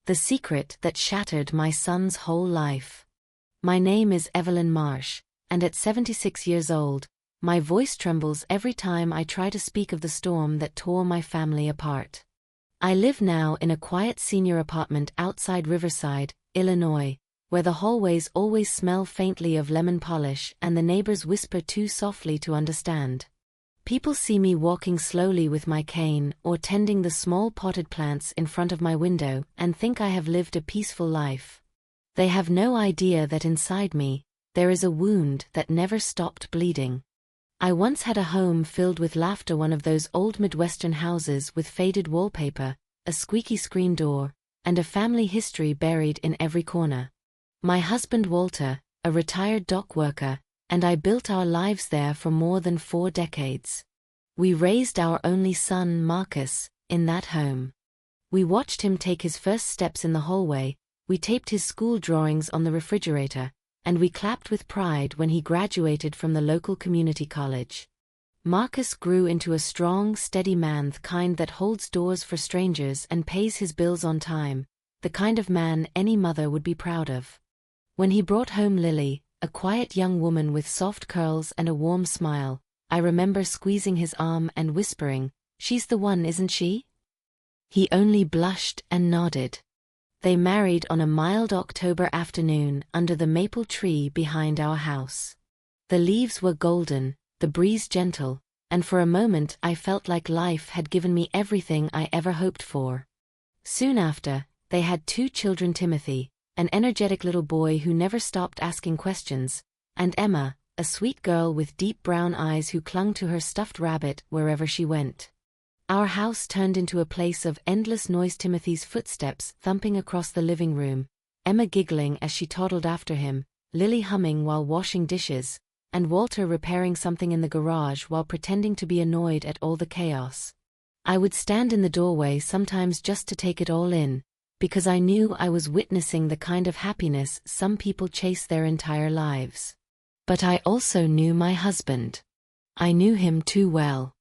the secret that shattered my son's whole life. My name is Evelyn Marsh, and at 76 years old, my voice trembles every time I try to speak of the storm that tore my family apart. I live now in a quiet senior apartment outside Riverside, Illinois, where the hallways always smell faintly of lemon polish and the neighbors whisper too softly to understand. People see me walking slowly with my cane or tending the small potted plants in front of my window and think I have lived a peaceful life. They have no idea that inside me, there is a wound that never stopped bleeding. I once had a home filled with laughter, one of those old Midwestern houses with faded wallpaper, a squeaky screen door, and a family history buried in every corner. My husband Walter, a retired dock worker, and I built our lives there for more than 4 decades. We raised our only son, Marcus, in that home. We watched him take his first steps in the hallway, we taped his school drawings on the refrigerator, and we clapped with pride when he graduated from the local community college. Marcus grew into a strong, steady man, the kind that holds doors for strangers and pays his bills on time, the kind of man any mother would be proud of. When he brought home Lily, a quiet young woman with soft curls and a warm smile, I remember squeezing his arm and whispering, "She's the one, isn't she?" He only blushed and nodded. They married on a mild October afternoon under the maple tree behind our house. The leaves were golden, the breeze gentle, and for a moment I felt like life had given me everything I ever hoped for. Soon after, they had 2 children, Timothy, an energetic little boy who never stopped asking questions, and Emma, a sweet girl with deep brown eyes who clung to her stuffed rabbit wherever she went. Our house turned into a place of endless noise, Timothy's footsteps thumping across the living room, Emma giggling as she toddled after him, Lily humming while washing dishes, and Walter repairing something in the garage while pretending to be annoyed at all the chaos. I would stand in the doorway sometimes just to take it all in, because I knew I was witnessing the kind of happiness some people chase their entire lives. But I also knew my husband. I knew him too well.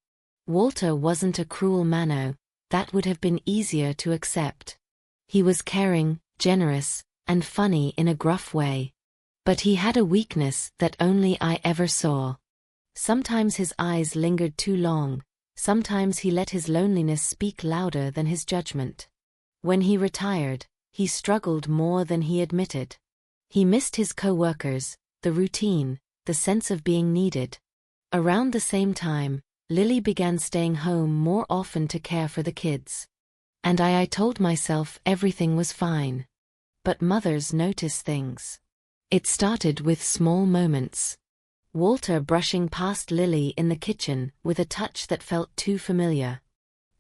Walter wasn't a cruel man, that would have been easier to accept. He was caring, generous, and funny in a gruff way. But he had a weakness that only I ever saw. Sometimes his eyes lingered too long, sometimes he let his loneliness speak louder than his judgment. When he retired, he struggled more than he admitted. He missed his co-workers, the routine, the sense of being needed. Around the same time, Lily began staying home more often to care for the kids. And I told myself everything was fine. But mothers notice things. It started with small moments. Walter brushing past Lily in the kitchen with a touch that felt too familiar.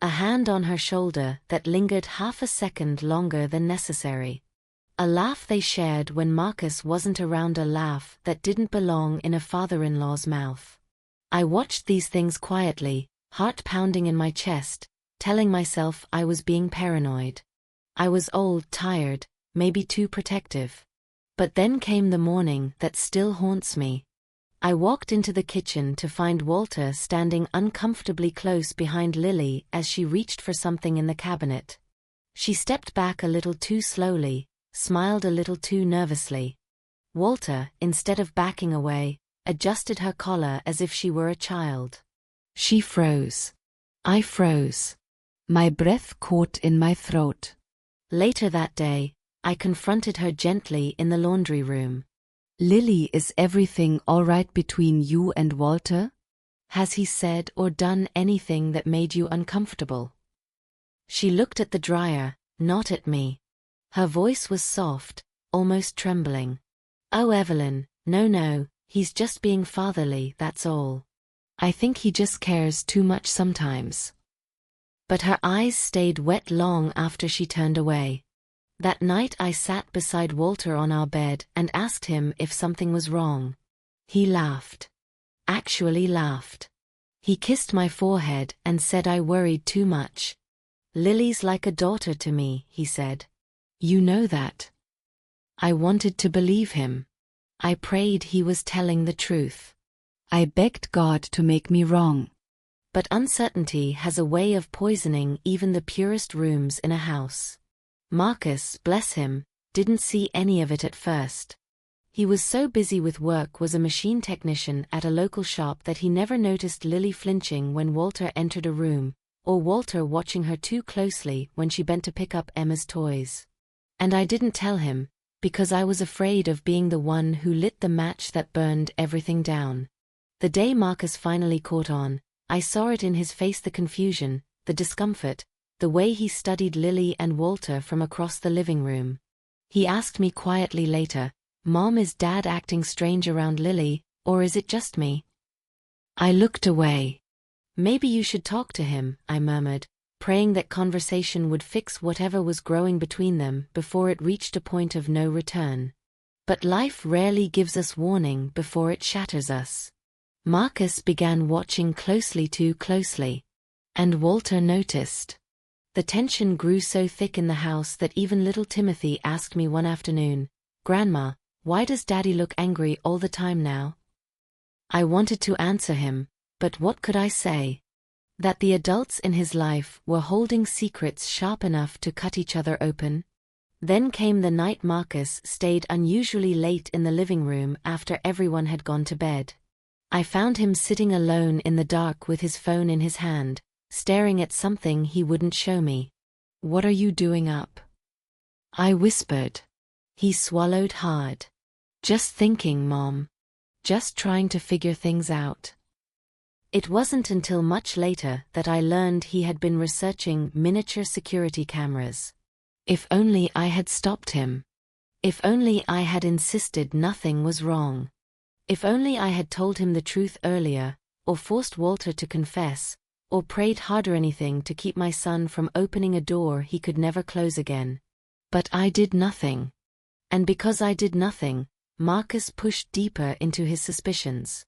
A hand on her shoulder that lingered half a second longer than necessary. A laugh they shared when Marcus wasn't around, a laugh that didn't belong in a father-in-law's mouth. I watched these things quietly, heart pounding in my chest, telling myself I was being paranoid. I was old, tired, maybe too protective. But then came the morning that still haunts me. I walked into the kitchen to find Walter standing uncomfortably close behind Lily as she reached for something in the cabinet. She stepped back a little too slowly, smiled a little too nervously. Walter, instead of backing away, adjusted her collar as if she were a child. She froze. I froze. My breath caught in my throat. Later that day, I confronted her gently in the laundry room. "Lily, is everything all right between you and Walter? Has he said or done anything that made you uncomfortable?" She looked at the dryer, not at me. Her voice was soft, almost trembling. "Oh, Evelyn, no, he's just being fatherly, that's all. I think he just cares too much sometimes." But her eyes stayed wet long after she turned away. That night I sat beside Walter on our bed and asked him if something was wrong. He laughed. Actually laughed. He kissed my forehead and said I worried too much. "Lily's like a daughter to me," he said. "You know that." I wanted to believe him. I prayed he was telling the truth. I begged God to make me wrong. But uncertainty has a way of poisoning even the purest rooms in a house. Marcus, bless him, didn't see any of it at first. He was so busy with work, was a machine technician at a local shop, that he never noticed Lily flinching when Walter entered a room, or Walter watching her too closely when she bent to pick up Emma's toys. And I didn't tell him, because I was afraid of being the one who lit the match that burned everything down. The day Marcus finally caught on, I saw it in his face, the confusion, the discomfort, the way he studied Lily and Walter from across the living room. He asked me quietly later, "Mom, is Dad acting strange around Lily, or is it just me?" I looked away. "Maybe you should talk to him," I murmured, praying that conversation would fix whatever was growing between them before it reached a point of no return. But life rarely gives us warning before it shatters us. Marcus began watching closely, too closely. And Walter noticed. The tension grew so thick in the house that even little Timothy asked me one afternoon, "Grandma, why does Daddy look angry all the time now?" I wanted to answer him, but what could I say? That the adults in his life were holding secrets sharp enough to cut each other open? Then came the night Marcus stayed unusually late in the living room after everyone had gone to bed. I found him sitting alone in the dark with his phone in his hand, staring at something he wouldn't show me. "What are you doing up?" I whispered. He swallowed hard. "Just thinking, Mom. Just trying to figure things out." It wasn't until much later that I learned he had been researching miniature security cameras. If only I had stopped him. If only I had insisted nothing was wrong. If only I had told him the truth earlier, or forced Walter to confess, or prayed harder, anything to keep my son from opening a door he could never close again. But I did nothing. And because I did nothing, Marcus pushed deeper into his suspicions.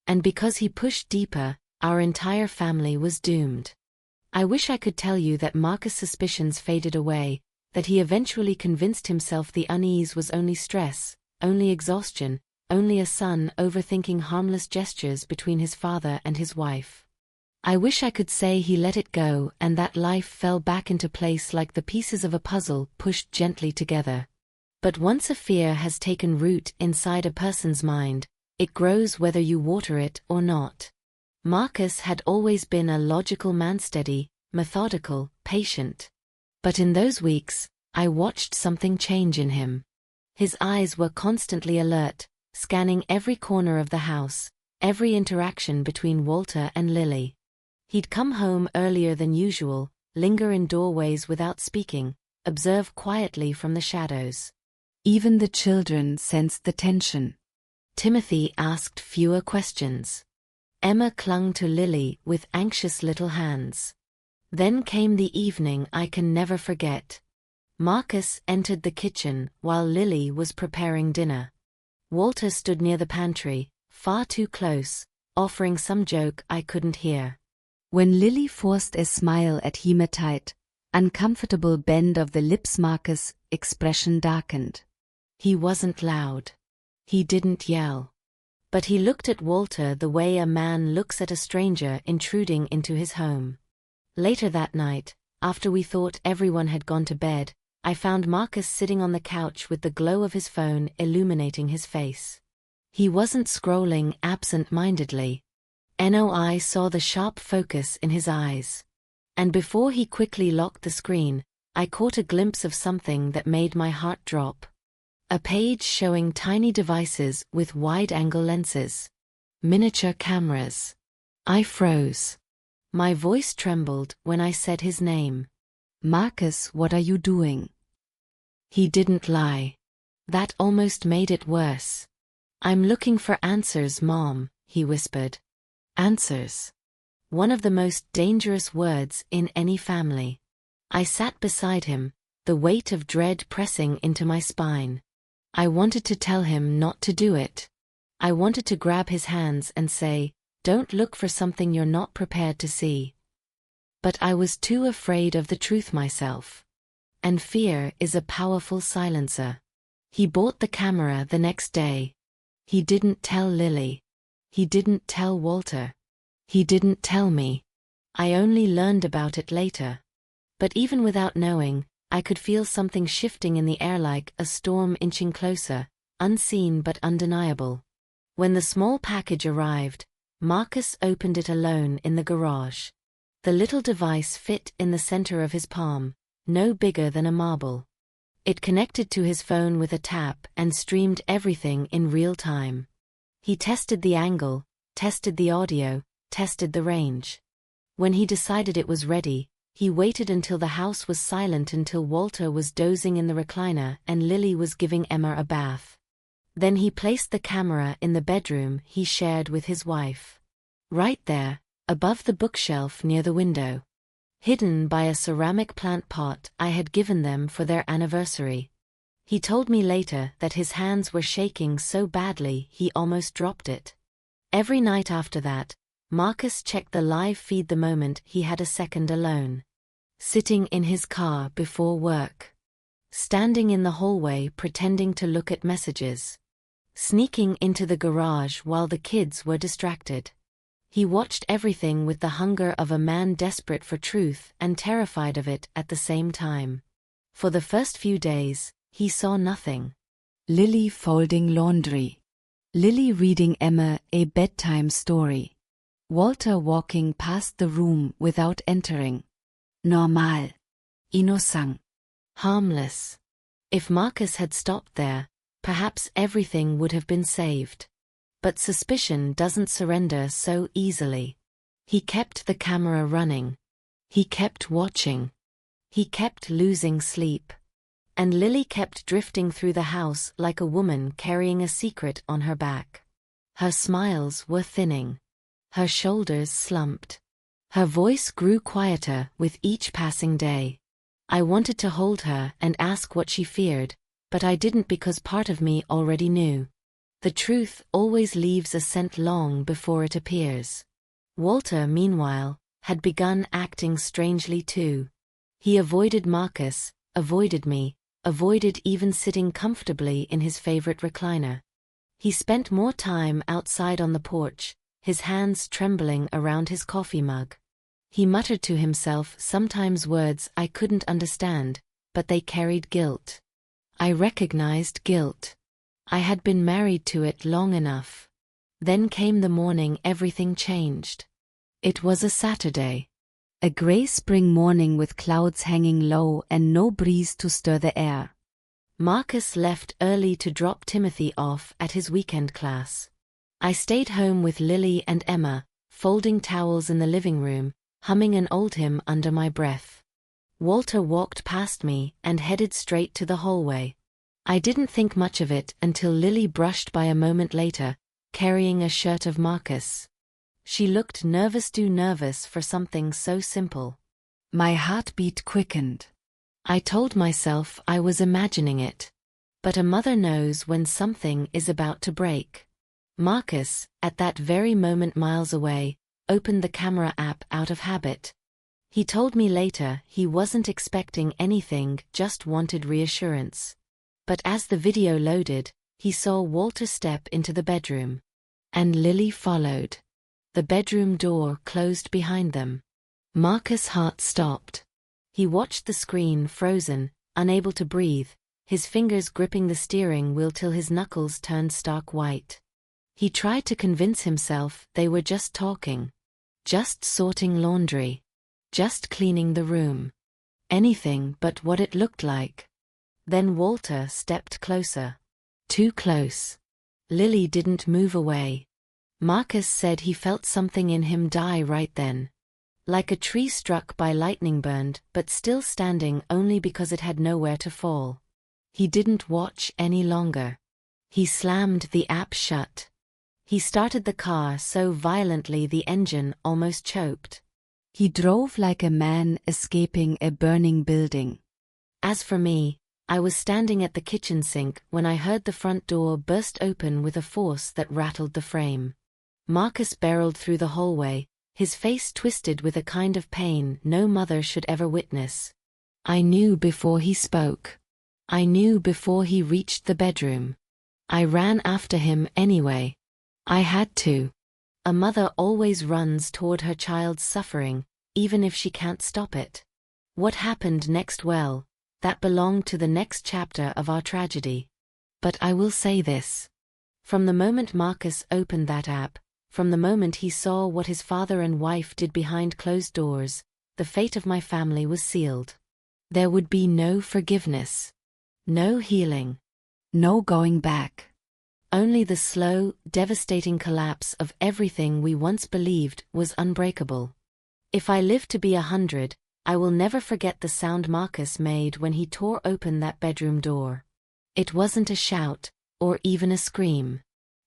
And because he pushed deeper, our entire family was doomed. I wish I could tell you that Marcus' suspicions faded away, that he eventually convinced himself the unease was only stress, only exhaustion, only a son overthinking harmless gestures between his father and his wife. I wish I could say he let it go and that life fell back into place like the pieces of a puzzle pushed gently together. But once a fear has taken root inside a person's mind, it grows whether you water it or not. Marcus had always been a logical man, steady, methodical, patient. But in those weeks, I watched something change in him. His eyes were constantly alert, scanning every corner of the house, every interaction between Walter and Lily. He'd come home earlier than usual, linger in doorways without speaking, observe quietly from the shadows. Even the children sensed the tension. Timothy asked fewer questions. Emma clung to Lily with anxious little hands. Then came the evening I can never forget. Marcus entered the kitchen while Lily was preparing dinner. Walter stood near the pantry, far too close, offering some joke I couldn't hear. When Lily forced a smile at him, a tight, uncomfortable bend of the lips, Marcus' expression darkened. He wasn't loud. He didn't yell. But he looked at Walter the way a man looks at a stranger intruding into his home. Later that night, after we thought everyone had gone to bed, I found Marcus sitting on the couch with the glow of his phone illuminating his face. He wasn't scrolling absent-mindedly. I saw the sharp focus in his eyes. And before he quickly locked the screen, I caught a glimpse of something that made my heart drop. A page showing tiny devices with wide-angle lenses. Miniature cameras. I froze. My voice trembled when I said his name. "Marcus, what are you doing?" He didn't lie. That almost made it worse. "I'm looking for answers, Mom," he whispered. Answers. One of the most dangerous words in any family. I sat beside him, the weight of dread pressing into my spine. I wanted to tell him not to do it. I wanted to grab his hands and say, "Don't look for something you're not prepared to see." But I was too afraid of the truth myself. And fear is a powerful silencer. He bought the camera the next day. He didn't tell Lily. He didn't tell Walter. He didn't tell me. I only learned about it later. But even without knowing, I could feel something shifting in the air, like a storm inching closer, unseen but undeniable. When the small package arrived, Marcus opened it alone in the garage. The little device fit in the center of his palm, no bigger than a marble. It connected to his phone with a tap and streamed everything in real time. He tested the angle, tested the audio, tested the range. When he decided it was ready, he waited until the house was silent, until Walter was dozing in the recliner and Lily was giving Emma a bath. Then he placed the camera in the bedroom he shared with his wife. Right there, above the bookshelf near the window. Hidden by a ceramic plant pot I had given them for their anniversary. He told me later that his hands were shaking so badly he almost dropped it. Every night after that, Marcus checked the live feed the moment he had a second alone. Sitting in his car before work. Standing in the hallway pretending to look at messages. Sneaking into the garage while the kids were distracted. He watched everything with the hunger of a man desperate for truth and terrified of it at the same time. For the first few days, he saw nothing. Lily folding laundry. Lily reading Emma a bedtime story. Walter walking past the room without entering. Normal. Innocent. Harmless. If Marcus had stopped there, perhaps everything would have been saved. But suspicion doesn't surrender so easily. He kept the camera running. He kept watching. He kept losing sleep. And Lily kept drifting through the house like a woman carrying a secret on her back. Her smiles were thinning. Her shoulders slumped. Her voice grew quieter with each passing day. I wanted to hold her and ask what she feared, but I didn't because part of me already knew. The truth always leaves a scent long before it appears. Walter, meanwhile, had begun acting strangely too. He avoided Marcus, avoided me, avoided even sitting comfortably in his favorite recliner. He spent more time outside on the porch, his hands trembling around his coffee mug. He muttered to himself sometimes words I couldn't understand, but they carried guilt. I recognized guilt. I had been married to it long enough. Then came the morning everything changed. It was a Saturday. A gray spring morning with clouds hanging low and no breeze to stir the air. Marcus left early to drop Timothy off at his weekend class. I stayed home with Lily and Emma, folding towels in the living room, humming an old hymn under my breath. Walter walked past me and headed straight to the hallway. I didn't think much of it until Lily brushed by a moment later, carrying a shirt of Marcus. She looked nervous, too nervous for something so simple. My heartbeat quickened. I told myself I was imagining it. But a mother knows when something is about to break. Marcus, at that very moment miles away, opened the camera app out of habit. He told me later he wasn't expecting anything, just wanted reassurance. But as the video loaded, he saw Walter step into the bedroom. And Lily followed. The bedroom door closed behind them. Marcus' heart stopped. He watched the screen frozen, unable to breathe, his fingers gripping the steering wheel till his knuckles turned stark white. He tried to convince himself they were just talking. Just sorting laundry. Just cleaning the room. Anything but what it looked like. Then Walter stepped closer. Too close. Lily didn't move away. Marcus said he felt something in him die right then. Like a tree struck by lightning, burned, but still standing only because it had nowhere to fall. He didn't watch any longer. He slammed the app shut. He started the car so violently the engine almost choked. He drove like a man escaping a burning building. As for me, I was standing at the kitchen sink when I heard the front door burst open with a force that rattled the frame. Marcus barreled through the hallway, his face twisted with a kind of pain no mother should ever witness. I knew before he spoke. I knew before he reached the bedroom. I ran after him anyway. I had to. A mother always runs toward her child's suffering, even if she can't stop it. What happened next? Well, that belonged to the next chapter of our tragedy. But I will say this. From the moment Marcus opened that app, from the moment he saw what his father and wife did behind closed doors, the fate of my family was sealed. There would be no forgiveness. No healing. No going back. Only the slow, devastating collapse of everything we once believed was unbreakable. If I live to be 100, I will never forget the sound Marcus made when he tore open that bedroom door. It wasn't a shout, or even a scream.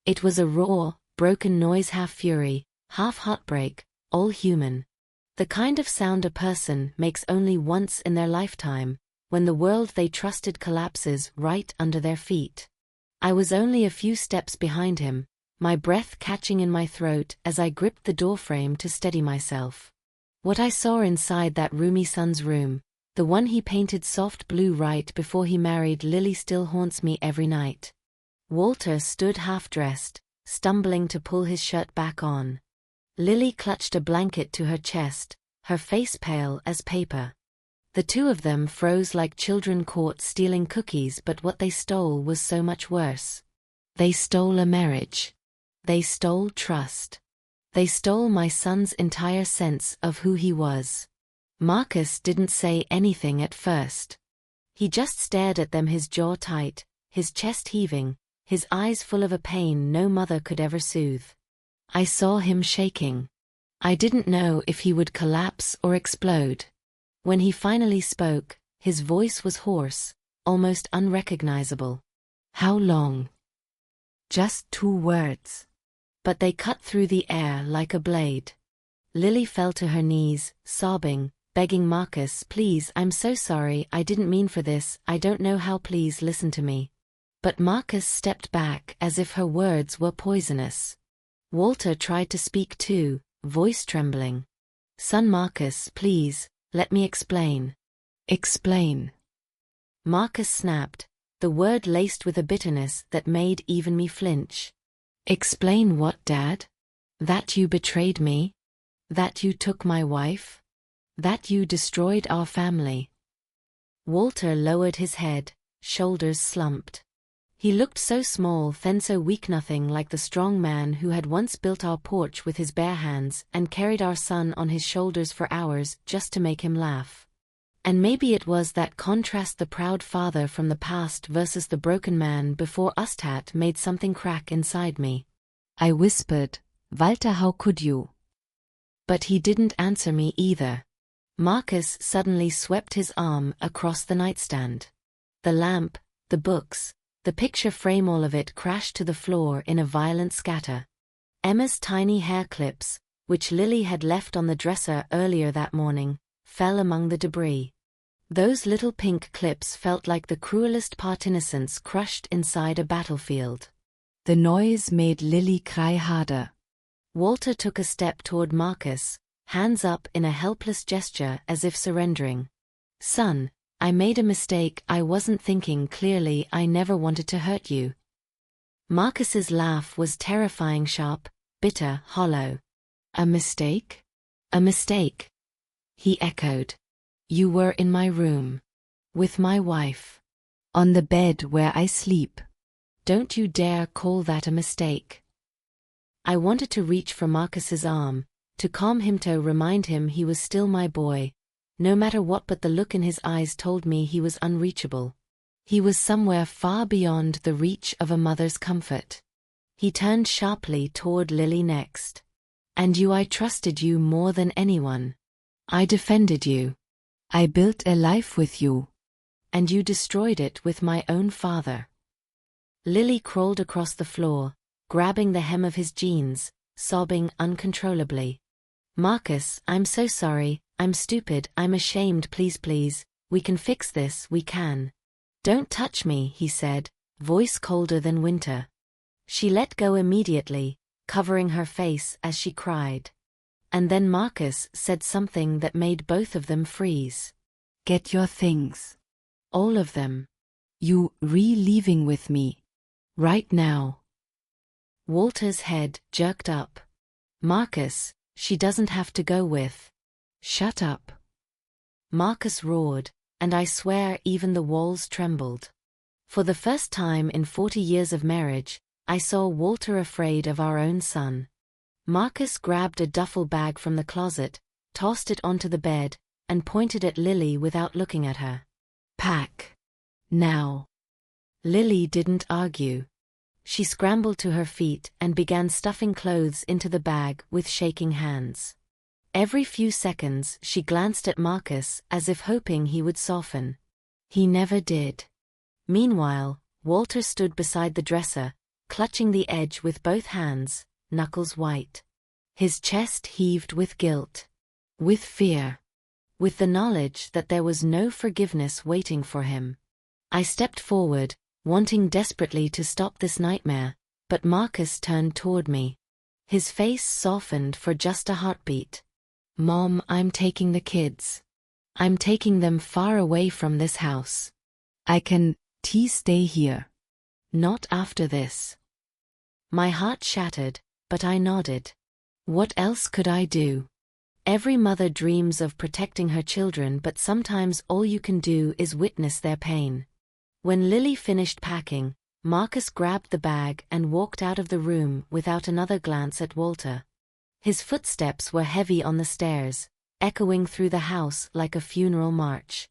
It was a raw, broken noise, half fury, half heartbreak, all human. The kind of sound a person makes only once in their lifetime, when the world they trusted collapses right under their feet. I was only a few steps behind him, my breath catching in my throat as I gripped the doorframe to steady myself. What I saw inside that roomy son's room, the one he painted soft blue right before he married Lily, still haunts me every night. Walter stood half-dressed, stumbling to pull his shirt back on. Lily clutched a blanket to her chest, her face pale as paper. The two of them froze like children caught stealing cookies, but what they stole was so much worse. They stole a marriage. They stole trust. They stole my son's entire sense of who he was. Marcus didn't say anything at first. He just stared at them, his jaw tight, his chest heaving, his eyes full of a pain no mother could ever soothe. I saw him shaking. I didn't know if he would collapse or explode. When he finally spoke, his voice was hoarse, almost unrecognizable. How long? Just 2 words. But they cut through the air like a blade. Lily fell to her knees, sobbing, begging Marcus, "Please, I'm so sorry, I didn't mean for this, I don't know how, please listen to me." But Marcus stepped back as if her words were poisonous. Walter tried to speak too, voice trembling. "Son Marcus, please, let me explain." "Explain." Marcus snapped, the word laced with a bitterness that made even me flinch. "Explain what, Dad? That you betrayed me? That you took my wife? That you destroyed our family?" Walter lowered his head, shoulders slumped. He looked so small, then so weak, nothing like the strong man who had once built our porch with his bare hands and carried our son on his shoulders for hours just to make him laugh. And maybe it was that contrast, the proud father from the past versus the broken man before us, that made something crack inside me. I whispered, "Walter, how could you?" But he didn't answer me either. Marcus suddenly swept his arm across the nightstand. The lamp, the books, the picture frame, all of it crashed to the floor in a violent scatter. Emma's tiny hair clips, which Lily had left on the dresser earlier that morning, fell among the debris. Those little pink clips felt like the cruelest part, innocence crushed inside a battlefield. The noise made Lily cry harder. Walter took a step toward Marcus, hands up in a helpless gesture as if surrendering. "Son, I made a mistake, I wasn't thinking clearly, I never wanted to hurt you." Marcus's laugh was terrifying, sharp, bitter, hollow. "A mistake? A mistake?" he echoed. "You were in my room. With my wife. On the bed where I sleep. Don't you dare call that a mistake." I wanted to reach for Marcus's arm, to calm him, to remind him he was still my boy, no matter what, but the look in his eyes told me he was unreachable. He was somewhere far beyond the reach of a mother's comfort. He turned sharply toward Lily next. "And you, I trusted you more than anyone. I defended you. I built a life with you. And you destroyed it with my own father." Lily crawled across the floor, grabbing the hem of his jeans, sobbing uncontrollably. "Marcus, I'm so sorry, I'm stupid, I'm ashamed, please, please, we can fix this, we can." "Don't touch me," he said, voice colder than winter. She let go immediately, covering her face as she cried. And then Marcus said something that made both of them freeze. "Get your things. All of them. You leaving with me. Right now." Walter's head jerked up. "Marcus, she doesn't have to go with." "Shut up." Marcus roared, and I swear even the walls trembled. For the first time in 40 years of marriage, I saw Walter afraid of our own son. Marcus grabbed a duffel bag from the closet, tossed it onto the bed, and pointed at Lily without looking at her. "Pack. Now." Lily didn't argue. She scrambled to her feet and began stuffing clothes into the bag with shaking hands. Every few seconds she glanced at Marcus as if hoping he would soften. He never did. Meanwhile, Walter stood beside the dresser, clutching the edge with both hands, knuckles white. His chest heaved with guilt. With fear. With the knowledge that there was no forgiveness waiting for him. I stepped forward, wanting desperately to stop this nightmare, but Marcus turned toward me. His face softened for just a heartbeat. "Mom, I'm taking the kids. I'm taking them far away from this house. I can stay here. Not after this." My heart shattered, but I nodded. What else could I do? Every mother dreams of protecting her children, but sometimes all you can do is witness their pain. When Lily finished packing, Marcus grabbed the bag and walked out of the room without another glance at Walter. His footsteps were heavy on the stairs, echoing through the house like a funeral march.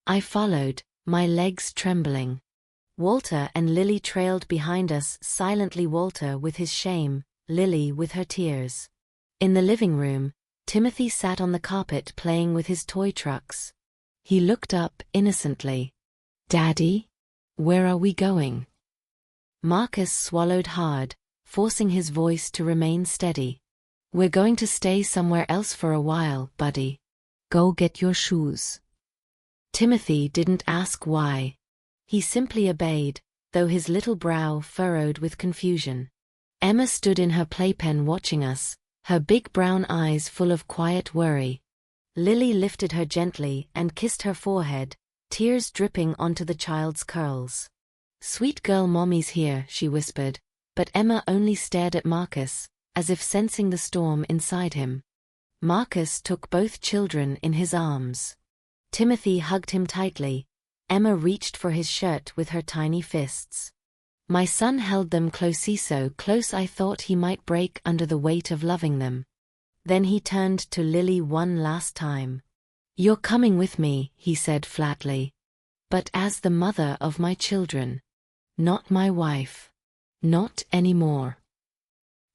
I followed, my legs trembling. Walter and Lily trailed behind us silently, Walter with his shame, Lily with her tears. In the living room, Timothy sat on the carpet playing with his toy trucks. He looked up innocently. "Daddy? Where are we going?" Marcus swallowed hard, forcing his voice to remain steady. "We're going to stay somewhere else for a while, buddy. Go get your shoes." Timothy didn't ask why. He simply obeyed, though his little brow furrowed with confusion. Emma stood in her playpen watching us, her big brown eyes full of quiet worry. Lily lifted her gently and kissed her forehead, tears dripping onto the child's curls. "Sweet girl, Mommy's here," she whispered, but Emma only stared at Marcus, as if sensing the storm inside him. Marcus took both children in his arms. Timothy hugged him tightly. Emma reached for his shirt with her tiny fists. My son held them close, so close I thought he might break under the weight of loving them. Then he turned to Lily one last time. "You're coming with me," he said flatly. "But as the mother of my children. Not my wife. Not anymore."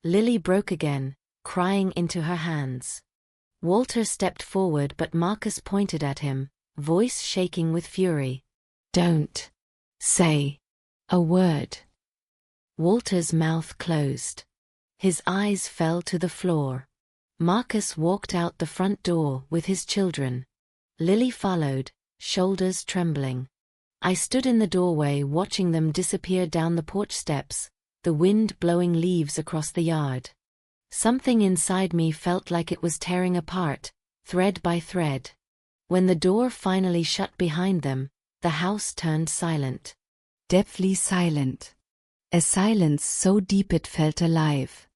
Lily broke again, crying into her hands. Walter stepped forward, but Marcus pointed at him, voice shaking with fury. "Don't say a word." Walter's mouth closed. His eyes fell to the floor. Marcus walked out the front door with his children. Lily followed, shoulders trembling. I stood in the doorway watching them disappear down the porch steps, the wind blowing leaves across the yard. Something inside me felt like it was tearing apart, thread by thread. When the door finally shut behind them, the house turned silent. Deathly silent. A silence so deep it felt alive.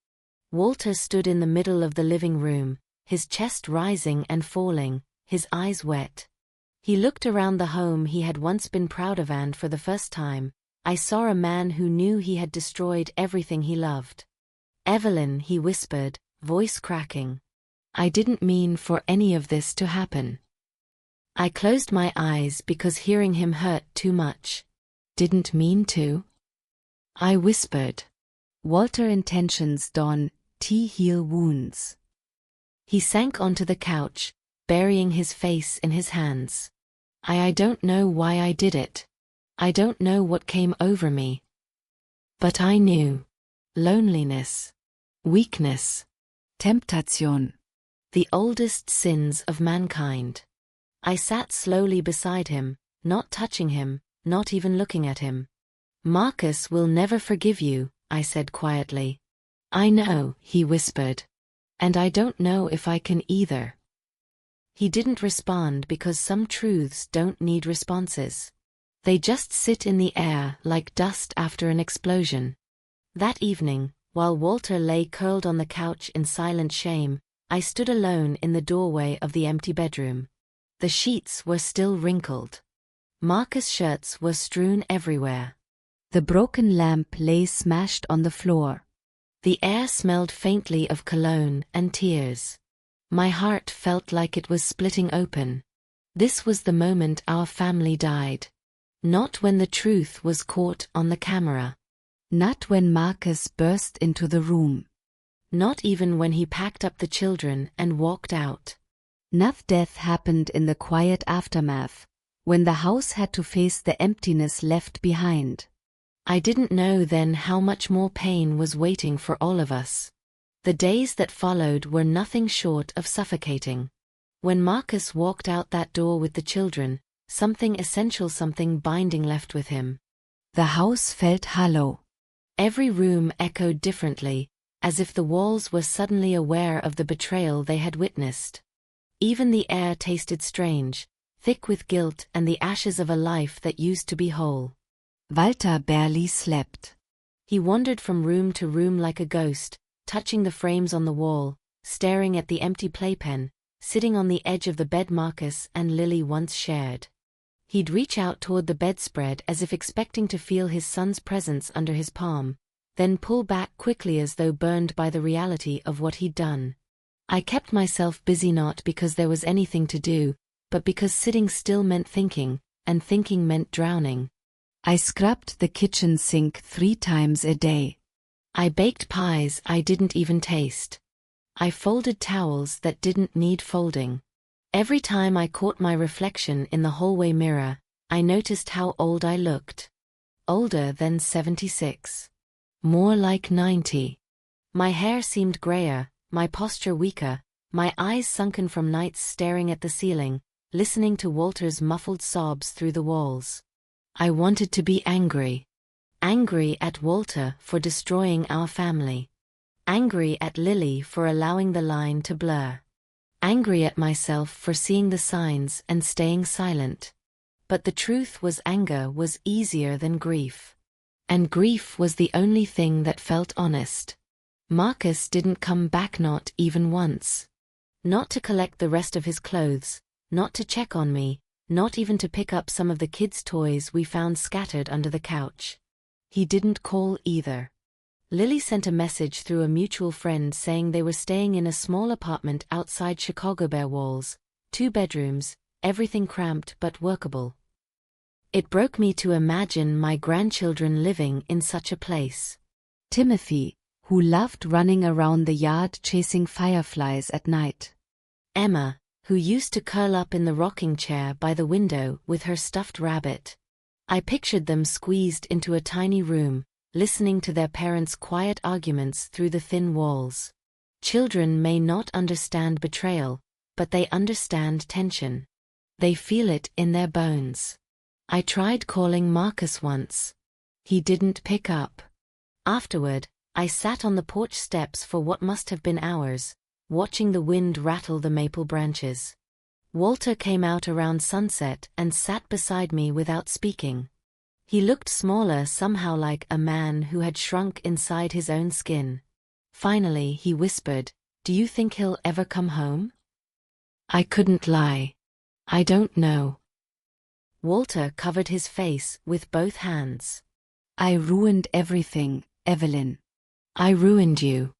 Walter stood in the middle of the living room, his chest rising and falling, his eyes wet. He looked around the home he had once been proud of, and for the first time, I saw a man who knew he had destroyed everything he loved. "Evelyn," he whispered, voice cracking. "I didn't mean for any of this to happen." I closed my eyes because hearing him hurt too much. "Didn't mean to?" I whispered. "Walter intentions don't heal wounds." He sank onto the couch, burying his face in his hands. I don't know why I did it. I don't know what came over me. But I knew. Loneliness. Weakness. Temptation. The oldest sins of mankind. I sat slowly beside him, not touching him, not even looking at him. "Marcus will never forgive you," I said quietly. "I know," he whispered. "And I don't know if I can either." He didn't respond because some truths don't need responses. They just sit in the air like dust after an explosion. That evening, while Walter lay curled on the couch in silent shame, I stood alone in the doorway of the empty bedroom. The sheets were still wrinkled. Marcus' shirts were strewn everywhere. The broken lamp lay smashed on the floor. The air smelled faintly of cologne and tears. My heart felt like it was splitting open. This was the moment our family died. Not when the truth was caught on the camera. Not when Marcus burst into the room. Not even when he packed up the children and walked out. Nath death happened in the quiet aftermath, when the house had to face the emptiness left behind. I didn't know then how much more pain was waiting for all of us. The days that followed were nothing short of suffocating. When Marcus walked out that door with the children, something essential, something binding left with him. The house felt hollow. Every room echoed differently, as if the walls were suddenly aware of the betrayal they had witnessed. Even the air tasted strange, thick with guilt and the ashes of a life that used to be whole. Walter barely slept. He wandered from room to room like a ghost, touching the frames on the wall, staring at the empty playpen, sitting on the edge of the bed Marcus and Lily once shared. He'd reach out toward the bedspread as if expecting to feel his son's presence under his palm, then pull back quickly as though burned by the reality of what he'd done. I kept myself busy not because there was anything to do, but because sitting still meant thinking, and thinking meant drowning. I scrubbed the kitchen sink 3 times a day. I baked pies I didn't even taste. I folded towels that didn't need folding. Every time I caught my reflection in the hallway mirror, I noticed how old I looked. Older than 76. More like 90. My hair seemed grayer, my posture weaker, my eyes sunken from nights staring at the ceiling, listening to Walter's muffled sobs through the walls. I wanted to be angry. Angry at Walter for destroying our family. Angry at Lily for allowing the line to blur. Angry at myself for seeing the signs and staying silent. But the truth was anger was easier than grief. And grief was the only thing that felt honest. Marcus didn't come back, not even once. Not to collect the rest of his clothes, not to check on me, not even to pick up some of the kids' toys we found scattered under the couch. He didn't call either. Lily sent a message through a mutual friend saying they were staying in a small apartment outside Chicago. Bare walls, 2 bedrooms, everything cramped but workable. It broke me to imagine my grandchildren living in such a place. Timothy, who loved running around the yard chasing fireflies at night. Emma, who used to curl up in the rocking chair by the window with her stuffed rabbit. I pictured them squeezed into a tiny room, listening to their parents' quiet arguments through the thin walls. Children may not understand betrayal, but they understand tension. They feel it in their bones. I tried calling Marcus once. He didn't pick up. Afterward, I sat on the porch steps for what must have been hours, watching the wind rattle the maple branches. Walter came out around sunset and sat beside me without speaking. He looked smaller, somehow like a man who had shrunk inside his own skin. Finally he whispered, "Do you think he'll ever come home?" I couldn't lie. I don't know. Walter covered his face with both hands. I ruined everything, Evelyn. I ruined you.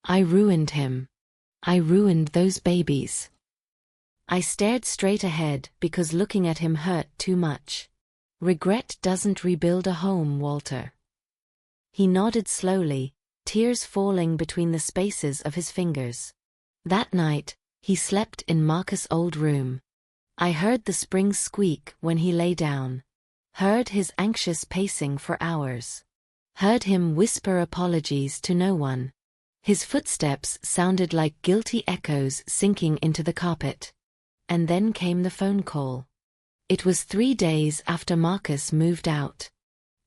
I ruined him. I ruined those babies. I stared straight ahead because looking at him hurt too much. Regret doesn't rebuild a home, Walter. He nodded slowly, tears falling between the spaces of his fingers. That night, he slept in Marcus' old room. I heard the springs squeak when he lay down. Heard his anxious pacing for hours. Heard him whisper apologies to no one. His footsteps sounded like guilty echoes sinking into the carpet. And then came the phone call. It was 3 days after Marcus moved out.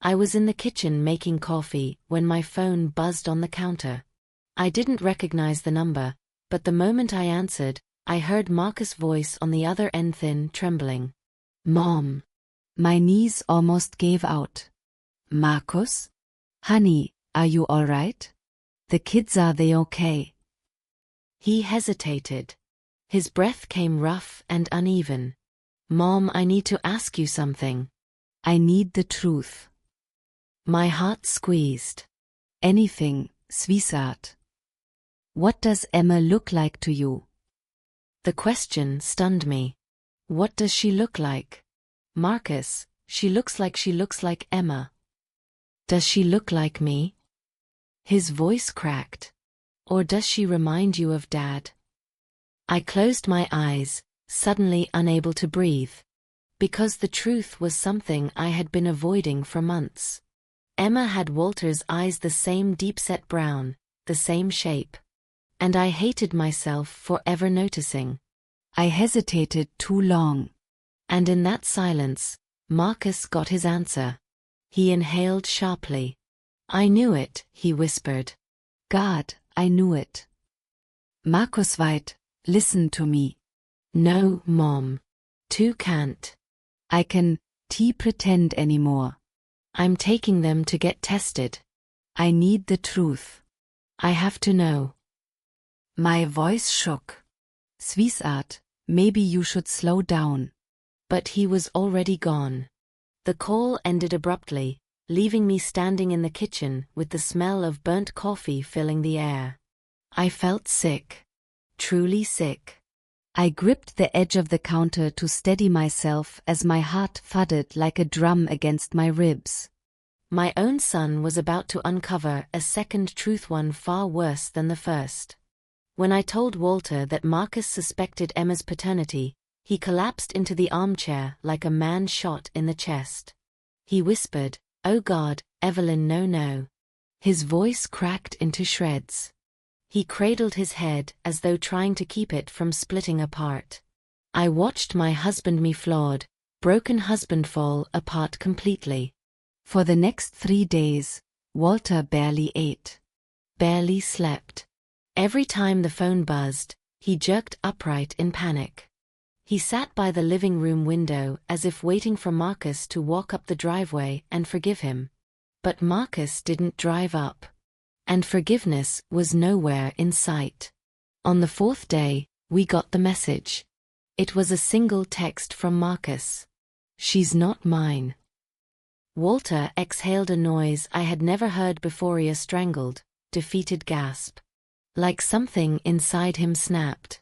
I was in the kitchen making coffee when my phone buzzed on the counter. I didn't recognize the number, but the moment I answered, I heard Marcus' voice on the other end, thin, trembling. Mom. My knees almost gave out. Marcus? Honey, are you all right? The kids, are they okay? He hesitated. His breath came rough and uneven. Mom, I need to ask you something. I need the truth. My heart squeezed. Anything, sweetheart. What does Emma look like to you? The question stunned me. What does she look like? Marcus, she looks like Emma. Does she look like me? His voice cracked. Or does she remind you of Dad? I closed my eyes, suddenly unable to breathe. Because the truth was something I had been avoiding for months. Emma had Walter's eyes, the same deep-set brown, the same shape. And I hated myself for ever noticing. I hesitated too long. And in that silence, Marcus got his answer. He inhaled sharply. I knew it, he whispered. God, I knew it. Marcus White, listen to me. No, Mom. Two can't. I can pretend anymore. I'm taking them to get tested. I need the truth. I have to know. My voice shook. Sweetheart, maybe you should slow down. But he was already gone. The call ended abruptly, leaving me standing in the kitchen with the smell of burnt coffee filling the air. I felt sick. Truly sick. I gripped the edge of the counter to steady myself as my heart thudded like a drum against my ribs. My own son was about to uncover a second truth, one far worse than the first. When I told Walter that Marcus suspected Emma's paternity, he collapsed into the armchair like a man shot in the chest. He whispered, "Oh God, Evelyn, no, no." His voice cracked into shreds. He cradled his head as though trying to keep it from splitting apart. I watched my husband, me flawed, broken husband, fall apart completely. For the next 3 days, Walter barely ate. Barely slept. Every time the phone buzzed, he jerked upright in panic. He sat by the living room window as if waiting for Marcus to walk up the driveway and forgive him. But Marcus didn't drive up. And forgiveness was nowhere in sight. On the 4th day, we got the message. It was a single text from Marcus. "She's not mine." Walter exhaled a noise I had never heard before, a strangled, defeated gasp. Like something inside him snapped.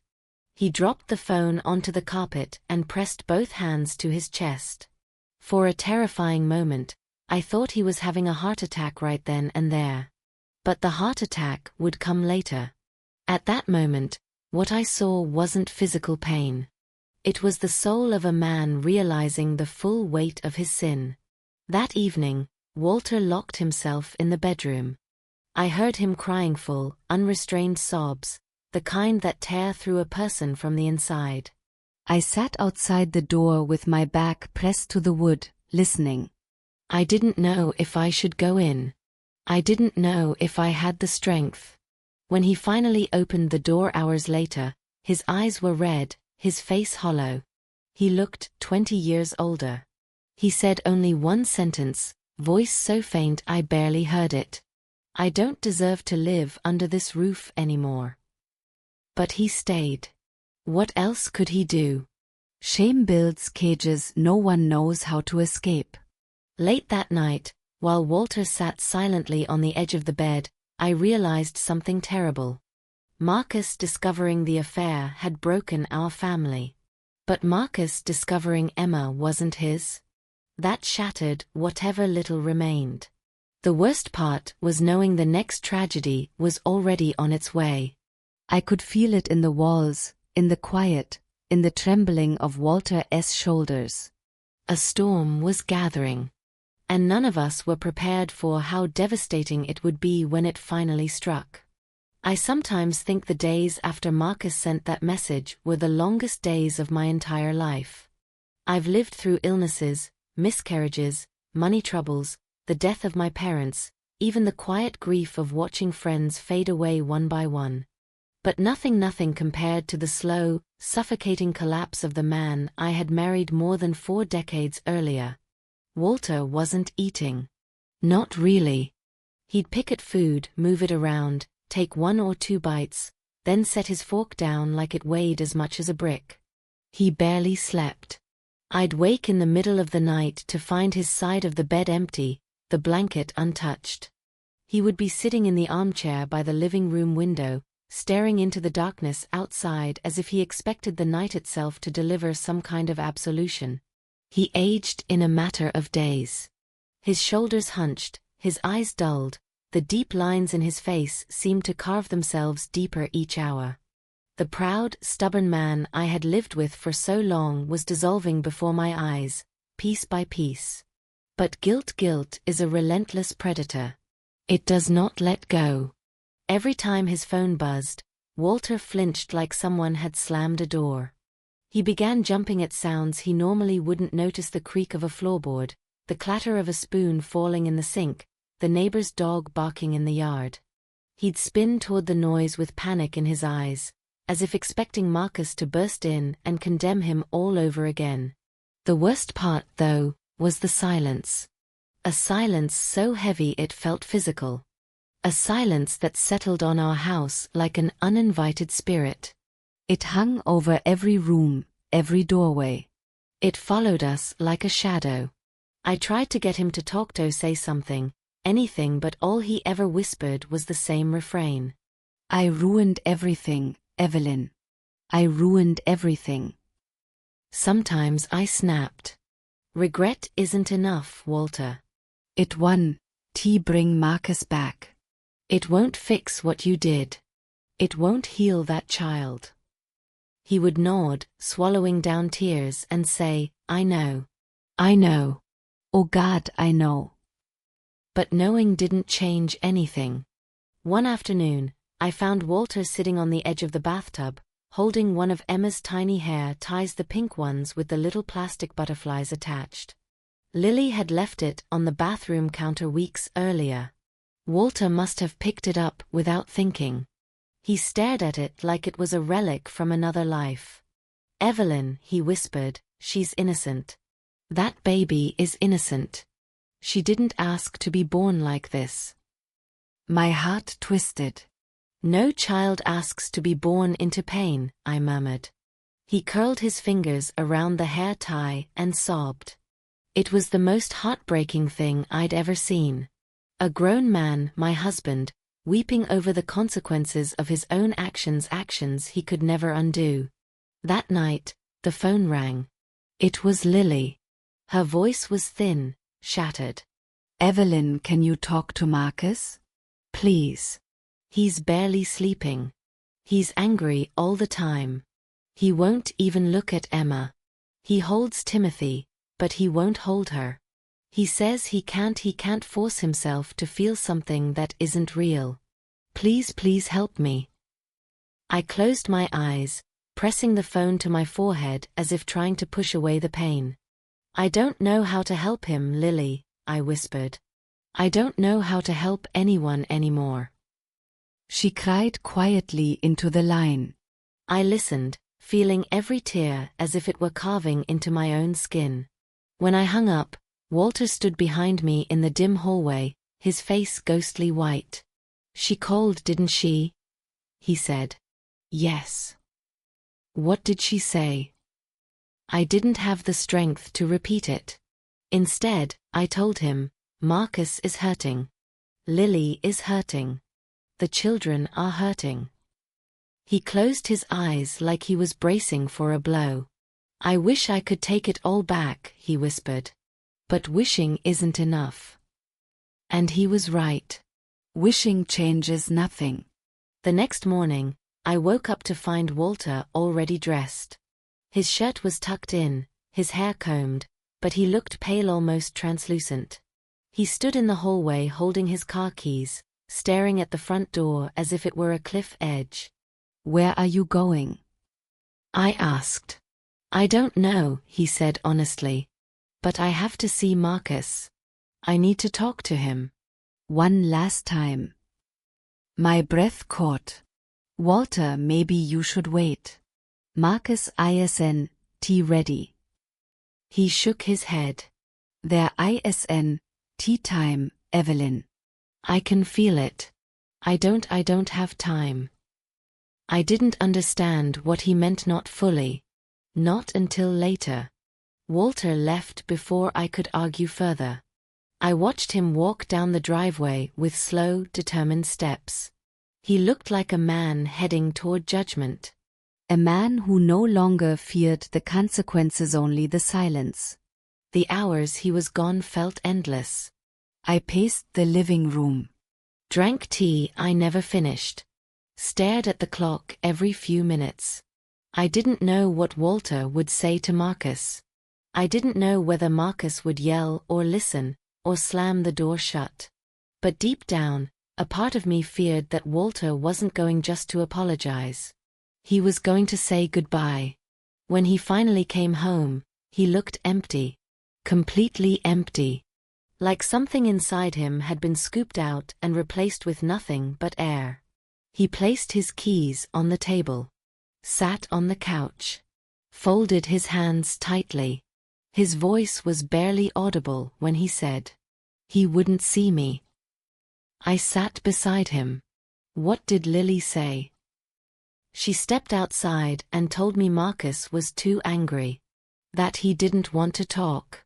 He dropped the phone onto the carpet and pressed both hands to his chest. For a terrifying moment, I thought he was having a heart attack right then and there. But the heart attack would come later. At that moment, what I saw wasn't physical pain. It was the soul of a man realizing the full weight of his sin. That evening, Walter locked himself in the bedroom. I heard him crying full, unrestrained sobs, the kind that tear through a person from the inside. I sat outside the door with my back pressed to the wood, listening. I didn't know if I should go in. I didn't know if I had the strength. When he finally opened the door hours later, his eyes were red, his face hollow. He looked 20 years older. He said only one sentence, voice so faint I barely heard it. "I don't deserve to live under this roof anymore." But he stayed. What else could he do? Shame builds cages no one knows how to escape. Late that night, while Walter sat silently on the edge of the bed, I realized something terrible. Marcus discovering the affair had broken our family. But Marcus discovering Emma wasn't his. That shattered whatever little remained. The worst part was knowing the next tragedy was already on its way. I could feel it in the walls, in the quiet, in the trembling of Walter's shoulders. A storm was gathering. And none of us were prepared for how devastating it would be when it finally struck. I sometimes think the days after Marcus sent that message were the longest days of my entire life. I've lived through illnesses, miscarriages, money troubles, the death of my parents, even the quiet grief of watching friends fade away one by one. But nothing compared to the slow, suffocating collapse of the man I had married more than 4 decades earlier. Walter wasn't eating. Not really. He'd pick at food, move it around, take 1 or 2 bites, then set his fork down like it weighed as much as a brick. He barely slept. I'd wake in the middle of the night to find his side of the bed empty, the blanket untouched. He would be sitting in the armchair by the living room window, staring into the darkness outside as if he expected the night itself to deliver some kind of absolution. He aged in a matter of days. His shoulders hunched, his eyes dulled, the deep lines in his face seemed to carve themselves deeper each hour. The proud, stubborn man I had lived with for so long was dissolving before my eyes, piece by piece. But guilt is a relentless predator. It does not let go. Every time his phone buzzed, Walter flinched like someone had slammed a door. He began jumping at sounds he normally wouldn't notice: the creak of a floorboard, the clatter of a spoon falling in the sink, the neighbor's dog barking in the yard. He'd spin toward the noise with panic in his eyes, as if expecting Marcus to burst in and condemn him all over again. The worst part, though, was the silence. A silence so heavy it felt physical. A silence that settled on our house like an uninvited spirit. It hung over every room, every doorway. It followed us like a shadow. I tried to get him to talk, to say something, anything, but all he ever whispered was the same refrain. I ruined everything, Evelyn. I ruined everything. Sometimes I snapped. Regret isn't enough, Walter. It won't bring Marcus back. It won't fix what you did. It won't heal that child. He would nod, swallowing down tears, and say, I know. I know. Oh God, I know. But knowing didn't change anything. One afternoon, I found Walter sitting on the edge of the bathtub, holding one of Emma's tiny hair ties, the pink ones with the little plastic butterflies attached. Lily had left it on the bathroom counter weeks earlier. Walter must have picked it up without thinking. He stared at it like it was a relic from another life. Evelyn, he whispered, she's innocent. That baby is innocent. She didn't ask to be born like this. My heart twisted. No child asks to be born into pain, I murmured. He curled his fingers around the hair tie and sobbed. It was the most heartbreaking thing I'd ever seen. A grown man, my husband, weeping over the consequences of his own actions he could never undo. That night, the phone rang. It was Lily. Her voice was thin, shattered. Evelyn, can you talk to Marcus? Please. He's barely sleeping. He's angry all the time. He won't even look at Emma. He holds Timothy, but he won't hold her. He says he can't force himself to feel something that isn't real. Please help me. I closed my eyes, pressing the phone to my forehead as if trying to push away the pain. I don't know how to help him, Lily, I whispered. I don't know how to help anyone anymore. She cried quietly into the line. I listened, feeling every tear as if it were carving into my own skin. When I hung up, Walter stood behind me in the dim hallway, his face ghostly white. She called, didn't she? He said. Yes. What did she say? I didn't have the strength to repeat it. Instead, I told him, Marcus is hurting. Lily is hurting. The children are hurting. He closed his eyes like he was bracing for a blow. I wish I could take it all back, he whispered. But wishing isn't enough. And he was right. Wishing changes nothing. The next morning, I woke up to find Walter already dressed. His shirt was tucked in, his hair combed, but he looked pale, almost translucent. He stood in the hallway holding his car keys, staring at the front door as if it were a cliff edge. Where are you going? I asked. I don't know, he said honestly. But I have to see Marcus. I need to talk to him. One last time. My breath caught. Walter, maybe you should wait. Marcus isn't ready. He shook his head. There isn't time, Evelyn. I can feel it. I don't have time. I didn't understand what he meant, not fully. Not until later. Walter left before I could argue further. I watched him walk down the driveway with slow, determined steps. He looked like a man heading toward judgment. A man who no longer feared the consequences, only the silence. The hours he was gone felt endless. I paced the living room. Drank tea I never finished. Stared at the clock every few minutes. I didn't know what Walter would say to Marcus. I didn't know whether Marcus would yell or listen, or slam the door shut. But deep down, a part of me feared that Walter wasn't going just to apologize. He was going to say goodbye. When he finally came home, he looked empty. Completely empty. Like something inside him had been scooped out and replaced with nothing but air. He placed his keys on the table. Sat on the couch. Folded his hands tightly. His voice was barely audible when he said, he wouldn't see me. I sat beside him. What did Lily say? She stepped outside and told me Marcus was too angry. That he didn't want to talk.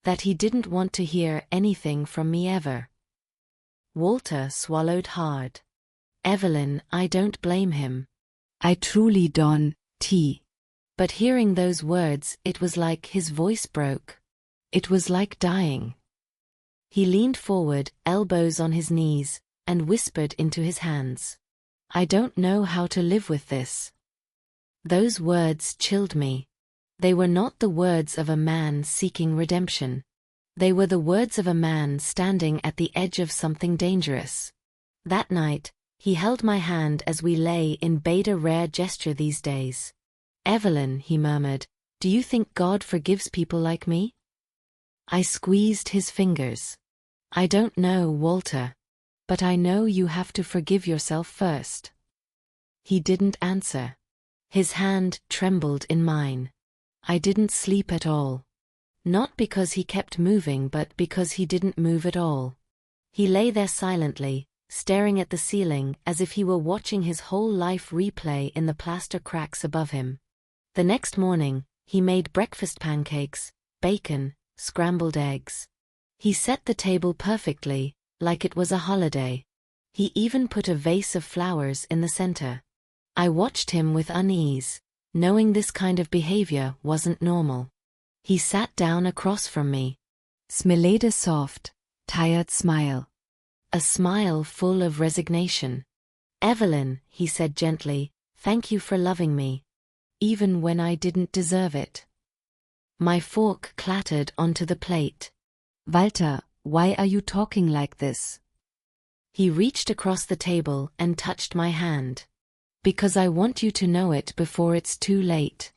That he didn't want to hear anything from me ever. Walter swallowed hard. Evelyn, I don't blame him. I truly don't, T. But hearing those words, it was like his voice broke. It was like dying. He leaned forward, elbows on his knees, and whispered into his hands. I don't know how to live with this. Those words chilled me. They were not the words of a man seeking redemption. They were the words of a man standing at the edge of something dangerous. That night, he held my hand as we lay in bed, a rare gesture these days. Evelyn, he murmured, do you think God forgives people like me? I squeezed his fingers. I don't know, Walter. But I know you have to forgive yourself first. He didn't answer. His hand trembled in mine. I didn't sleep at all. Not because he kept moving, but because he didn't move at all. He lay there silently, staring at the ceiling as if he were watching his whole life replay in the plaster cracks above him. The next morning, he made breakfast: pancakes, bacon, scrambled eggs. He set the table perfectly, like it was a holiday. He even put a vase of flowers in the center. I watched him with unease, knowing this kind of behavior wasn't normal. He sat down across from me. Smiled a soft, tired smile. A smile full of resignation. Evelyn, he said gently, thank you for loving me. Even when I didn't deserve it. My fork clattered onto the plate. Walter, why are you talking like this? He reached across the table and touched my hand. Because I want you to know it before it's too late.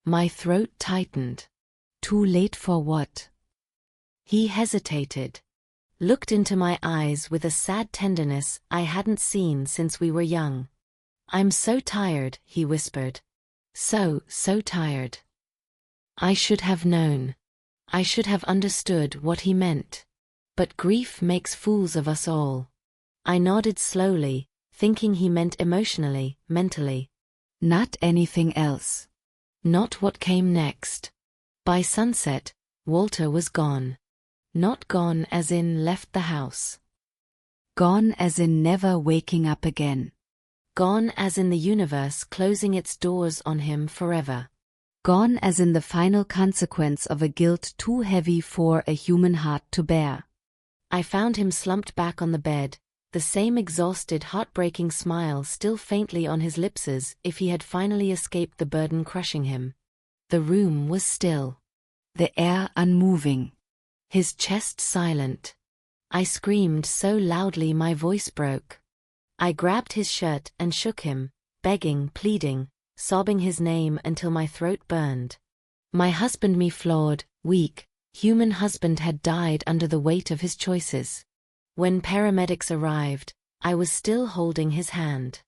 My throat tightened. Too late for what? He hesitated. Looked into my eyes with a sad tenderness I hadn't seen since we were young. I'm so tired, he whispered. So tired. I should have known. I should have understood what he meant. But grief makes fools of us all. I nodded slowly, thinking he meant emotionally, mentally. Not anything else. Not what came next. By sunset, Walter was gone. Not gone as in left the house. Gone as in never waking up again. Gone as in the universe closing its doors on him forever. Gone as in the final consequence of a guilt too heavy for a human heart to bear. I found him slumped back on the bed, the same exhausted, heartbreaking smile still faintly on his lips as if he had finally escaped the burden crushing him. The room was still. The air unmoving. His chest silent. I screamed so loudly my voice broke. I grabbed his shirt and shook him, begging, pleading, sobbing his name until my throat burned. My husband, me flawed, weak, human husband, had died under the weight of his choices. When paramedics arrived, I was still holding his hand.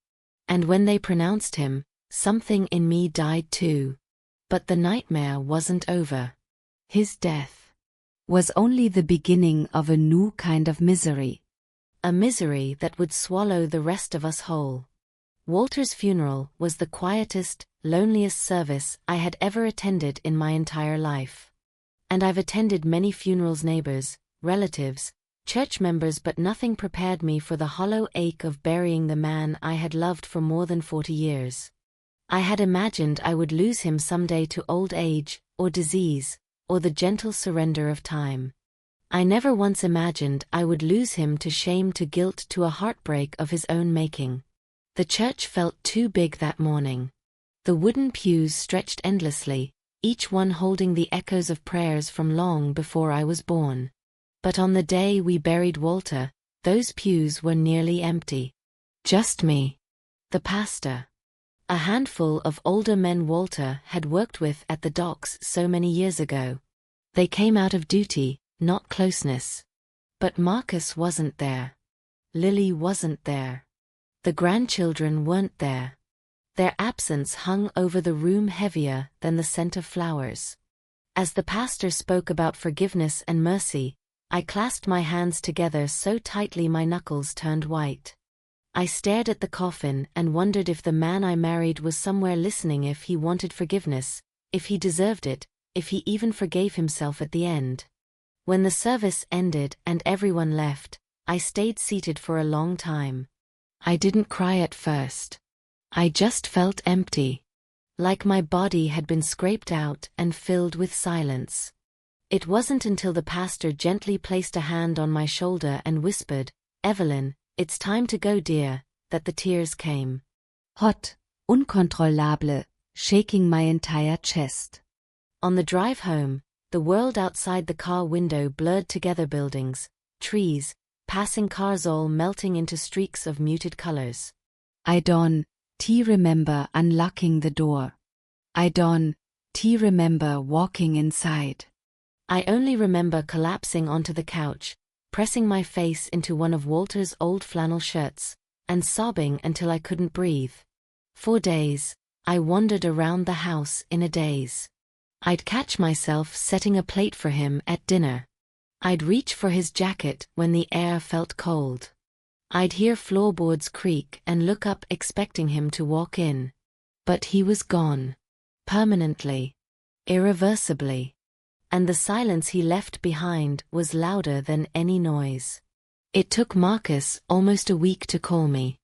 And when they pronounced him, something in me died too. But the nightmare wasn't over. His death was only the beginning of a new kind of misery. A misery that would swallow the rest of us whole. Walter's funeral was the quietest, loneliest service I had ever attended in my entire life. And I've attended many funerals, neighbors, relatives, church members, but nothing prepared me for the hollow ache of burying the man I had loved for more than 40 years. I had imagined I would lose him someday to old age, or disease, or the gentle surrender of time. I never once imagined I would lose him to shame, to guilt, to a heartbreak of his own making. The church felt too big that morning. The wooden pews stretched endlessly, each one holding the echoes of prayers from long before I was born. But on the day we buried Walter, those pews were nearly empty. Just me, the pastor, a handful of older men Walter had worked with at the docks so many years ago. They came out of duty, not closeness. But Marcus wasn't there. Lily wasn't there. The grandchildren weren't there. Their absence hung over the room heavier than the scent of flowers. As the pastor spoke about forgiveness and mercy, I clasped my hands together so tightly my knuckles turned white. I stared at the coffin and wondered if the man I married was somewhere listening, if he wanted forgiveness, if he deserved it, if he even forgave himself at the end. When the service ended and everyone left, I stayed seated for a long time. I didn't cry at first. I just felt empty. Like my body had been scraped out and filled with silence. It wasn't until the pastor gently placed a hand on my shoulder and whispered, "Evelyn, it's time to go, dear," that the tears came. Hot, uncontrollable, shaking my entire chest. On the drive home, the world outside the car window blurred together, buildings, trees, passing cars, all melting into streaks of muted colors. I don't remember unlocking the door. I don't remember walking inside. I only remember collapsing onto the couch, pressing my face into one of Walter's old flannel shirts, and sobbing until I couldn't breathe. For days, I wandered around the house in a daze. I'd catch myself setting a plate for him at dinner. I'd reach for his jacket when the air felt cold. I'd hear floorboards creak and look up expecting him to walk in. But he was gone. Permanently. Irreversibly. And the silence he left behind was louder than any noise. It took Marcus almost a week to call me.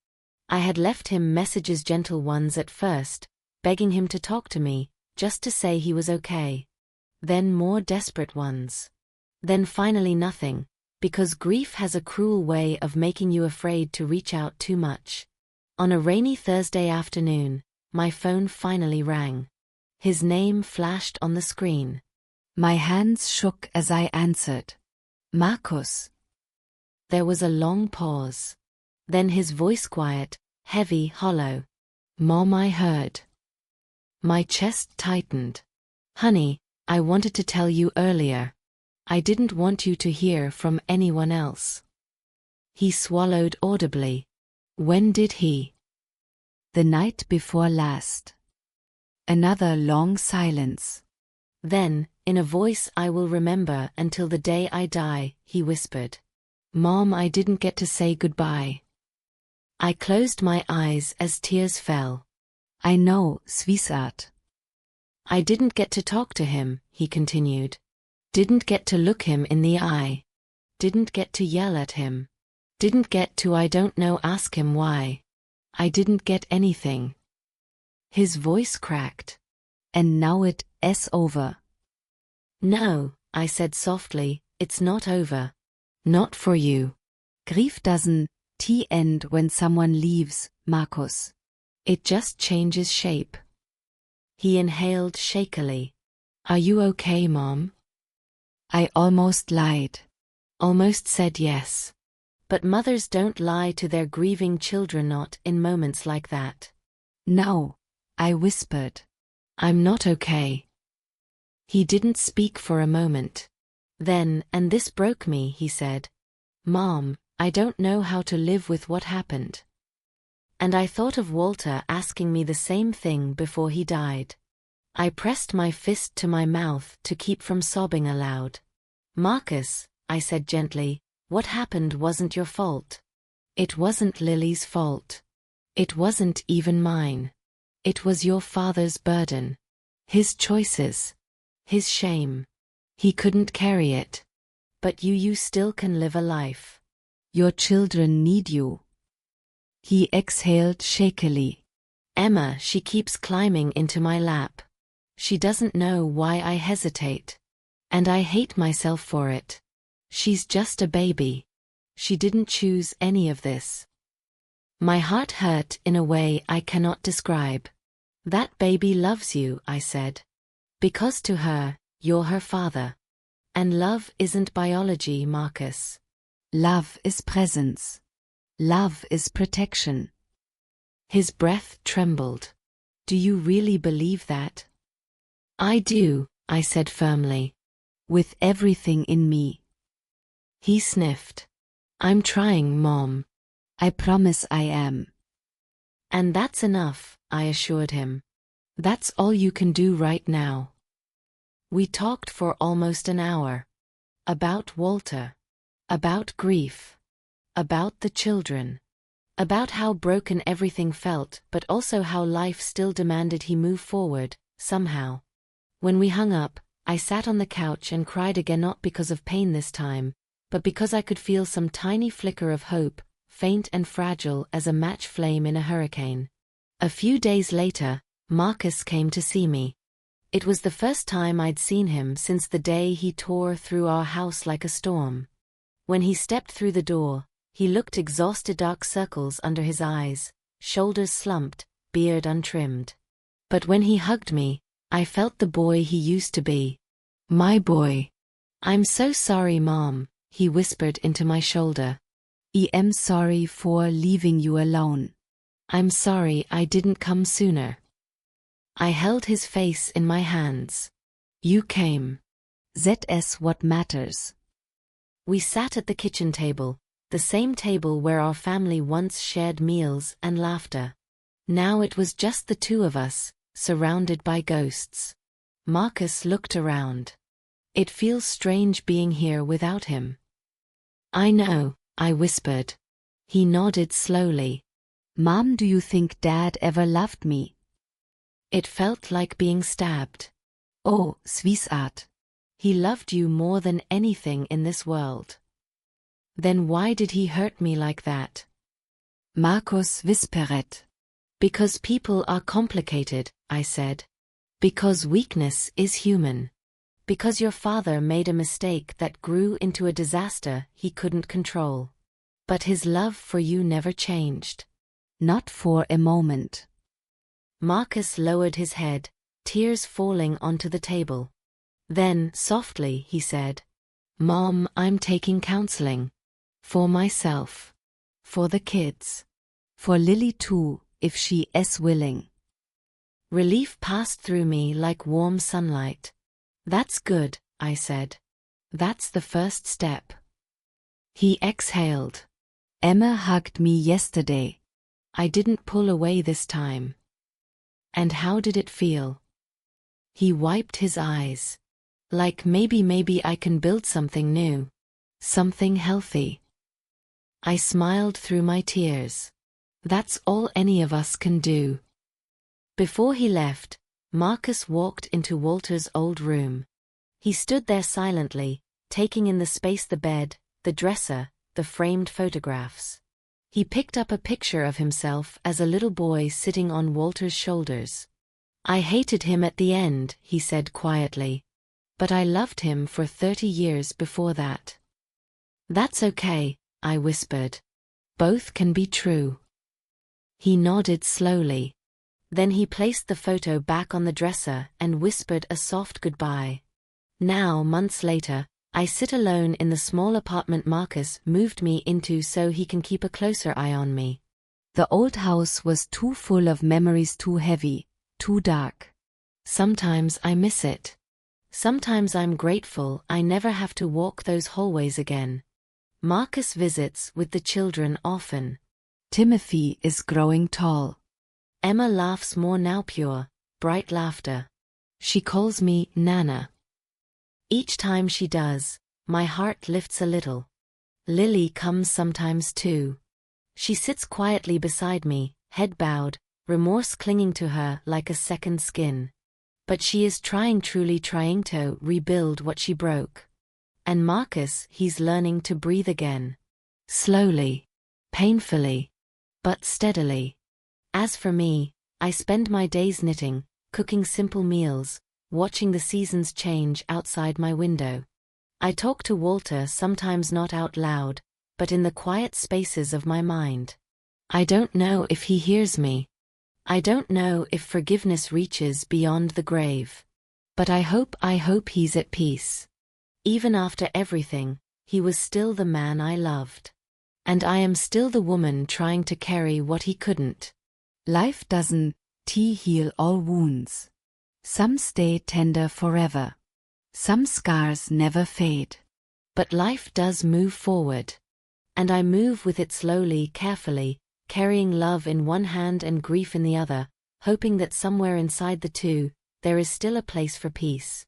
I had left him messages, gentle ones at first, begging him to talk to me, just to say he was okay. Then more desperate ones. Then finally nothing, because grief has a cruel way of making you afraid to reach out too much. On a rainy Thursday afternoon, my phone finally rang. His name flashed on the screen. My hands shook as I answered. Marcus. There was a long pause. Then his voice, quiet, heavy, hollow. Mom, I heard. My chest tightened. Honey, I wanted to tell you earlier. I didn't want you to hear from anyone else. He swallowed audibly. When did he? The night before last. Another long silence. Then, in a voice I will remember until the day I die, he whispered. Mom, I didn't get to say goodbye. I closed my eyes as tears fell. I know, sweetheart. I didn't get to talk to him, he continued. Didn't get to look him in the eye. Didn't get to yell at him. Didn't get to, I don't know, ask him why. I didn't get anything. His voice cracked. And now it is over. No, I said softly, it's not over. Not for you. Grief doesn't end when someone leaves, Marcus. It just changes shape. He inhaled shakily. Are you okay, Mom? I almost lied. Almost said yes. But mothers don't lie to their grieving children, not in moments like that. No, I whispered. I'm not okay. He didn't speak for a moment. Then, and this broke me, he said, Mom, I don't know how to live with what happened. And I thought of Walter asking me the same thing before he died. I pressed my fist to my mouth to keep from sobbing aloud. Marcus, I said gently, what happened wasn't your fault. It wasn't Lily's fault. It wasn't even mine. It was your father's burden. His choices. His shame. He couldn't carry it. But you still can live a life. Your children need you. He exhaled shakily. Emma, she keeps climbing into my lap. She doesn't know why I hesitate. And I hate myself for it. She's just a baby. She didn't choose any of this. My heart hurt in a way I cannot describe. That baby loves you, I said. Because to her, you're her father. And love isn't biology, Marcus. Love is presence. Love is protection. His breath trembled. Do you really believe that? I do, I said firmly. With everything in me. He sniffed. I'm trying, Mom. I promise I am. And that's enough, I assured him. That's all you can do right now. We talked for almost an hour. About Walter. About grief. About the children. About how broken everything felt, but also how life still demanded he move forward, somehow. When we hung up, I sat on the couch and cried again, not because of pain this time, but because I could feel some tiny flicker of hope, faint and fragile as a match flame in a hurricane. A few days later, Marcus came to see me. It was the first time I'd seen him since the day he tore through our house like a storm. When he stepped through the door, he looked exhausted, dark circles under his eyes, shoulders slumped, beard untrimmed. But when he hugged me, I felt the boy he used to be. My boy. I'm so sorry, Mom, he whispered into my shoulder. I am sorry for leaving you alone. I'm sorry I didn't come sooner. I held his face in my hands. You came. That's what matters. We sat at the kitchen table, the same table where our family once shared meals and laughter. Now it was just the two of us, surrounded by ghosts. Marcus looked around. It feels strange being here without him. I know, I whispered. He nodded slowly. Mom, do you think Dad ever loved me? It felt like being stabbed. Oh, sweetheart. He loved you more than anything in this world. Then why did he hurt me like that? Marcus whispered. Because people are complicated, I said. Because weakness is human. Because your father made a mistake that grew into a disaster he couldn't control. But his love for you never changed. Not for a moment. Marcus lowered his head, tears falling onto the table. Then, softly, he said, Mom, I'm taking counseling. For myself. For the kids. For Lily too, if she is willing. Relief passed through me like warm sunlight. That's good, I said. That's the first step. He exhaled. Emma hugged me yesterday. I didn't pull away this time. And how did it feel? He wiped his eyes. Like maybe I can build something new. Something healthy. I smiled through my tears. That's all any of us can do. Before he left, Marcus walked into Walter's old room. He stood there silently, taking in the space, the bed, the dresser, the framed photographs. He picked up a picture of himself as a little boy sitting on Walter's shoulders. I hated him at the end, he said quietly. But I loved him for 30 years before that. That's okay, I whispered. Both can be true. He nodded slowly. Then he placed the photo back on the dresser and whispered a soft goodbye. Now, months later, I sit alone in the small apartment Marcus moved me into so he can keep a closer eye on me. The old house was too full of memories, too heavy, too dark. Sometimes I miss it. Sometimes I'm grateful I never have to walk those hallways again. Marcus visits with the children often. Timothy is growing tall. Emma laughs more now, pure, bright laughter. She calls me Nana. Each time she does, my heart lifts a little. Lily comes sometimes too. She sits quietly beside me, head bowed, remorse clinging to her like a second skin. But she is truly trying to rebuild what she broke. And Marcus, he's learning to breathe again. Slowly. Painfully. But steadily. As for me, I spend my days knitting, cooking simple meals, watching the seasons change outside my window. I talk to Walter, sometimes not out loud, but in the quiet spaces of my mind. I don't know if he hears me. I don't know if forgiveness reaches beyond the grave. But I hope he's at peace. Even after everything, he was still the man I loved. And I am still the woman trying to carry what he couldn't. Life doesn't heal all wounds. Some stay tender forever. Some scars never fade. But life does move forward. And I move with it slowly, carefully, carrying love in one hand and grief in the other, hoping that somewhere inside the two, there is still a place for peace.